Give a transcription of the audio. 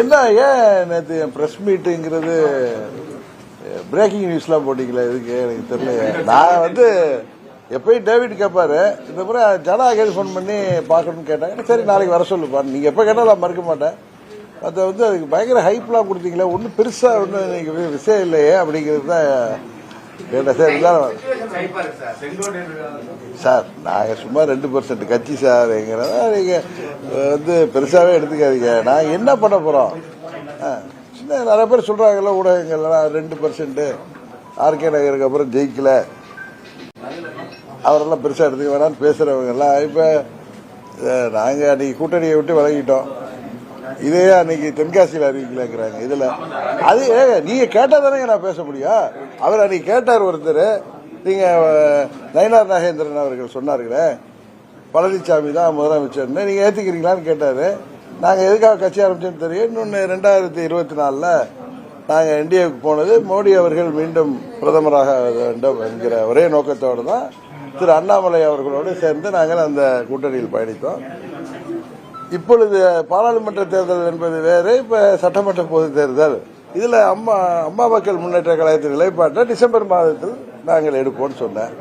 என்ன ஏன் நேற்று பிரஸ் மீட்டுங்கிறது பிரேக்கிங் நியூஸ்லாம் போட்டீங்களா? இதுக்கு எனக்கு தெரியல. நான் எப்பயும் டேவிட் கேட்பாரு, இந்த முறை ஜனநாயகம் ஃபோன் பண்ணி பார்க்கணும்னு கேட்டாங்க. சரி நாளைக்கு வர சொல்லுப்பா, நீங்க எப்ப கேட்டாலும் நான் மறுக்க மாட்டேன். அதை அதுக்கு பயங்கர ஹைப்லாம் கொடுத்தீங்களே, ஒன்றும் பெருசா ஒன்றும் நீங்க விஷயம் இல்லையே அப்படிங்கிறது தான் கேட்டேன். சார் நாங்க சும்மா 2% கட்சி சார், எங்கிறதா நீங்க பெருசாவே எடுத்துக்காதீங்க. நாங்க என்ன பண்ண போறோம்? சின்ன நிறைய பேர் சொல்றாங்கல்ல ஊடகங்கள்லாம் 2% ஆர்கே நகருக்கு அப்புறம் ஜெயிக்கல, அவரெல்லாம் பெருசா எடுத்துக்க வேணாம்னு பேசுறவங்க எல்லாம் இப்ப நாங்க அன்னைக்கு கூட்டணியை விட்டு விலகிட்டோம். இதே அன்னைக்கு தென்காசியில் அறிவிக்கலாங்கிறாங்க. இதுல அது நீங்க கேட்டா தானே நான் பேச முடியும். அவர் அன்னைக்கு கேட்டார் ஒருத்தர், நீங்க நயினார் நாகேந்திரன் அவர்கள் சொன்னார்களே பழனிசாமி தான் முதலமைச்சர்னு, நீங்க ஏத்துக்கிறீங்களான்னு கேட்டாரு. நாங்க எதுக்காக கட்சி ஆரம்பிச்சோன்னு தெரியும். இன்னொன்னு 2024 நாங்க என்டிஏவுக்கு போனது மோடி அவர்கள் மீண்டும் பிரதமராக வேண்டும் என்கிற ஒரே நோக்கத்தோடு தான் திரு அண்ணாமலை அவர்களோடு சேர்ந்து நாங்கள் அந்த கூட்டணியில் பயணித்தோம். இப்பொழுது பாராளுமன்ற தேர்தல் என்பது வேறு, இப்ப சட்டமன்ற பொது தேர்தல். இதுல அம்மா மக்கள் முன்னேற்ற கழகத்தின் நிலைப்பாட்டை டிசம்பர் மாதத்தில் நாங்கள் எடுப்போம்னு சொன்னேன்.